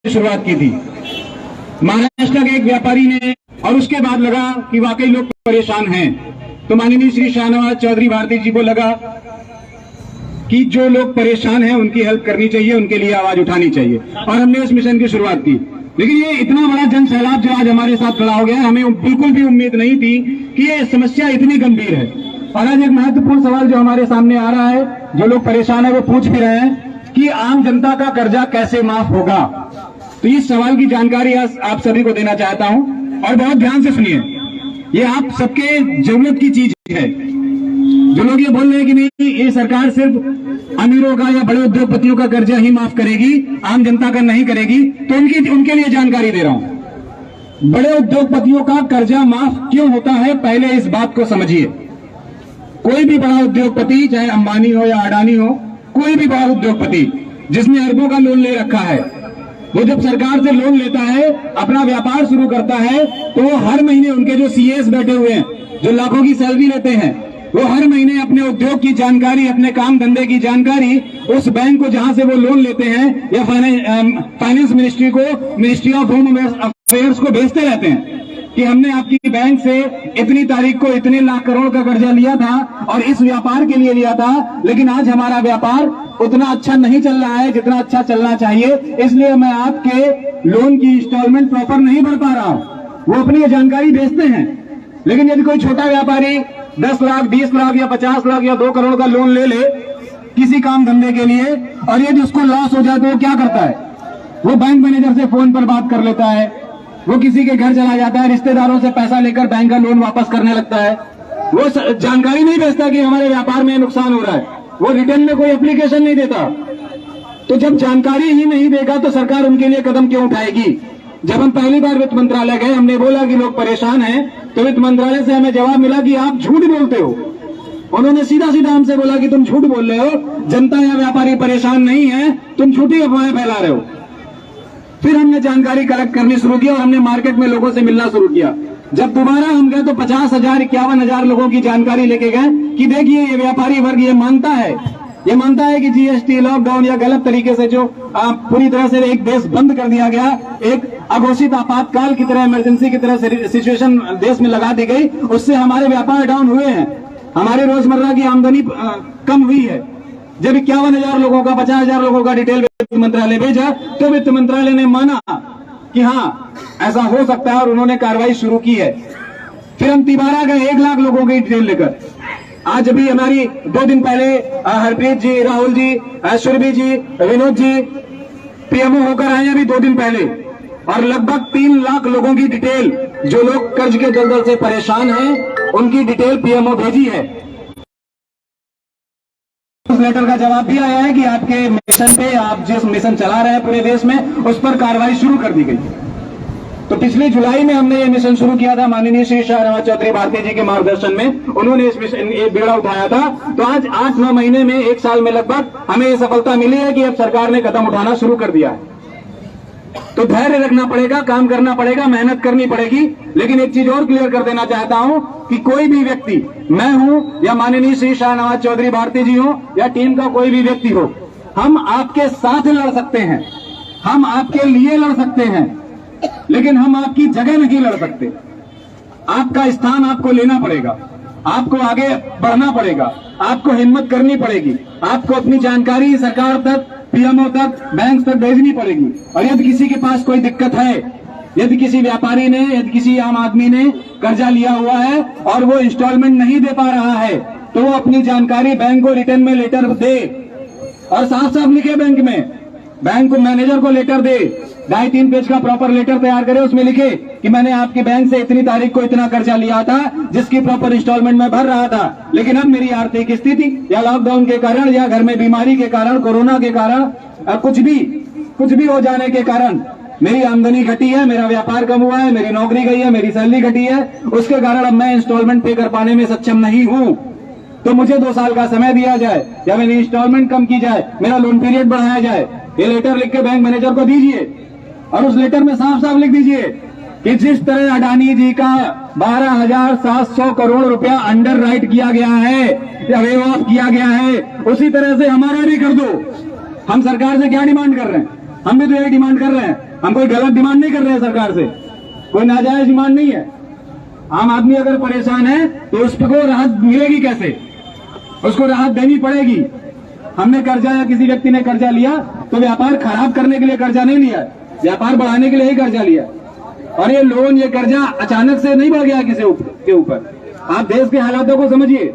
शुरुआत की थी। महाराष्ट्र के एक व्यापारी ने, और उसके बाद लगा कि वाकई लोग परेशान हैं, तो माननीय श्री शाहनवाज चौधरी भारती जी को लगा कि जो लोग परेशान हैं उनकी हेल्प करनी चाहिए, उनके लिए आवाज उठानी चाहिए, और हमने इस मिशन की शुरुआत की। लेकिन ये इतना बड़ा जन सैलाब जो आज हमारे साथ खड़ा हो गया, हमें बिल्कुल भी उम्मीद नहीं थी कि ये समस्या इतनी गंभीर है। और आज एक महत्वपूर्ण सवाल जो हमारे सामने आ रहा है, जो लोग परेशान है वो पूछ भी रहे हैं कि आम जनता का कर्जा कैसे माफ होगा। तो इस सवाल की जानकारी आज आप सभी को देना चाहता हूं, और बहुत ध्यान से सुनिए। ये आप सबके जरूरत की चीज है। जो लोग ये बोल रहे हैं कि नहीं ये सरकार सिर्फ अमीरों का या बड़े उद्योगपतियों का कर्जा ही माफ करेगी, आम जनता का नहीं करेगी, तो उनके लिए जानकारी दे रहा हूं। बड़े उद्योगपतियों का कर्जा माफ क्यों होता है, पहले इस बात को समझिए। कोई भी बड़ा उद्योगपति, चाहे अंबानी हो या अडानी हो, कोई भी बड़ा उद्योगपति जिसने अरबों का लोन ले रखा है, वो जब सरकार से लोन लेता है, अपना व्यापार शुरू करता है, तो हर महीने उनके जो सीएस बैठे हुए हैं, जो लाखों की सैलरी लेते हैं, वो हर महीने अपने उद्योग की जानकारी, अपने काम धंधे की जानकारी उस बैंक को जहां से वो लोन लेते हैं या फाइनेंस मिनिस्ट्री को, मिनिस्ट्री ऑफ होम अफेयर्स को भेजते रहते हैं कि हमने आपकी बैंक से इतनी तारीख को इतने लाख करोड़ का कर्जा लिया था और इस व्यापार के लिए लिया था, लेकिन आज हमारा व्यापार उतना अच्छा नहीं चल रहा है जितना अच्छा चलना चाहिए, इसलिए मैं आपके लोन की इंस्टॉलमेंट प्रॉपर नहीं भर पा रहा हूं। वो अपनी ये जानकारी भेजते हैं। लेकिन यदि कोई छोटा व्यापारी 10 लाख, 20 लाख या 50 लाख या 2 करोड़ का लोन ले ले किसी काम धंधे के लिए, और यदि उसको लॉस हो जाए तो वो क्या करता है? वो बैंक मैनेजर से फोन पर बात कर लेता है, वो किसी के घर चला जाता है, रिश्तेदारों से पैसा लेकर बैंक का लोन वापस करने लगता है। वो जानकारी नहीं भेजता कि हमारे व्यापार में नुकसान हो रहा है, वो रिटर्न में कोई एप्लीकेशन नहीं देता। तो जब जानकारी ही नहीं देगा तो सरकार उनके लिए कदम क्यों उठाएगी? जब हम पहली बार वित्त मंत्रालय गए, हमने बोला कि लोग परेशान हैं, तो वित्त मंत्रालय से हमें जवाब मिला कि आप झूठ बोलते हो। उन्होंने सीधा सीधा हमसे बोला कि तुम झूठ बोल रहे हो, जनता या व्यापारी परेशान नहीं है, तुम झूठी अफवाहें फैला रहे हो। फिर हमने जानकारी कलेक्ट करनी शुरू की और हमने मार्केट में लोगों से मिलना शुरू किया। जब दोबारा हम गए तो 50,000, 51,000 लोगों की जानकारी लेके गए कि देखिए ये व्यापारी वर्ग ये मानता है कि जीएसटी, लॉकडाउन या गलत तरीके से जो पूरी तरह से एक देश बंद कर दिया गया, एक अघोषित आपातकाल की तरह, इमरजेंसी की तरह सिचुएशन देश में लगा दी गई, उससे हमारे व्यापार डाउन हुए हैं, हमारे रोजमर्रा की आमदनी कम हुई है। जब 51,000 लोगों का, 50,000 लोगों का डिटेल वित्त मंत्रालय भेजा, तो वित्त मंत्रालय ने माना कि हाँ ऐसा हो सकता है और उन्होंने कार्रवाई शुरू की है। फिर हम तिबारा गए 1 लाख लोगों की डिटेल लेकर। आज अभी हमारी 2 दिन पहले हरप्रीत जी, राहुल जी, सुरभि जी, विनोद जी पीएमओ होकर आए अभी 2 दिन पहले, और लगभग 3 लाख लोगों की डिटेल, जो लोग कर्ज के दलदल से परेशान हैं, उनकी डिटेल पीएमओ भेजी है। उस लेटर का जवाब भी आया है कि आपके मिशन पे, आप जिस मिशन चला रहे हैं पूरे देश में, उस पर कार्रवाई शुरू कर दी गई। तो पिछले जुलाई में हमने ये मिशन शुरू किया था, माननीय श्री शाहनवाज चौधरी भारती जी के मार्गदर्शन में उन्होंने इस मिशन ये बीड़ा उठाया था। तो आज 8-9 महीने में, 1 साल में लगभग हमें ये सफलता मिली है कि अब सरकार ने कदम उठाना शुरू कर दिया है। तो धैर्य रखना पड़ेगा, काम करना पड़ेगा, मेहनत करनी पड़ेगी। लेकिन एक चीज और क्लियर कर देना चाहता हूं कि कोई भी व्यक्ति, मैं हूं या माननीय श्री शाहनवाज चौधरी भारती जी हो या टीम का कोई भी व्यक्ति हो, हम आपके साथ लड़ सकते हैं, हम आपके लिए लड़ सकते हैं, लेकिन हम आपकी जगह नहीं लड़ सकते। आपका स्थान आपको लेना पड़ेगा, आपको आगे बढ़ना पड़ेगा, आपको हिम्मत करनी पड़ेगी, आपको अपनी जानकारी सरकार तक, पीएमओ तक, बैंक तक भेजनी पड़ेगी। और यदि किसी के पास कोई दिक्कत है, यदि किसी व्यापारी ने, यदि किसी आम आदमी ने कर्जा लिया हुआ है और वो इंस्टॉलमेंट नहीं दे पा रहा है, तो वो अपनी जानकारी बैंक को रिटर्न में लेटर दे, और साफ साफ लिखे बैंक में, बैंक को मैनेजर को लेटर दे, 2.5-3 पेज का प्रॉपर लेटर तैयार करे, उसमें लिखे कि मैंने आपके बैंक से इतनी तारीख को इतना कर्जा लिया था, जिसकी प्रॉपर इंस्टॉलमेंट मैं भर रहा था, लेकिन अब मेरी आर्थिक स्थिति या लॉकडाउन के कारण या घर में बीमारी के कारण, कोरोना के कारण, कुछ भी हो जाने के कारण मेरी आमदनी घटी है, मेरा व्यापार कम हुआ है, मेरी नौकरी गई है, मेरी सैलरी घटी है, उसके कारण अब मैं इंस्टॉलमेंट पे कर पाने में सक्षम नहीं हूं। तो मुझे 2 साल का समय दिया जाए या मेरी इंस्टॉलमेंट कम की जाए, मेरा लोन पीरियड बढ़ाया जाए। ये लेटर लिख के बैंक मैनेजर को दीजिए और उस लेटर में साफ साफ लिख दीजिए कि जिस तरह अडानी जी का 12,700 करोड़ रुपया अंडर राइट किया गया है या वेव ऑफ किया गया है, उसी तरह से हमारा भी कर दो। हम सरकार से क्या डिमांड कर रहे हैं? हम भी तो यही डिमांड कर रहे हैं हम कोई गलत डिमांड नहीं कर रहे हैं सरकार से, कोई नाजायज डिमांड नहीं है। आम आदमी अगर परेशान है तो उसको राहत मिलेगी कैसे, उसको राहत देनी पड़ेगी। हमने कर्जा या किसी व्यक्ति ने कर्जा लिया तो व्यापार खराब करने के लिए कर्जा नहीं लिया, व्यापार बढ़ाने के लिए ही कर्जा लिया। और ये लोन, ये कर्जा अचानक से नहीं बढ़ गया किसी के ऊपर। आप देश के हालातों को समझिए।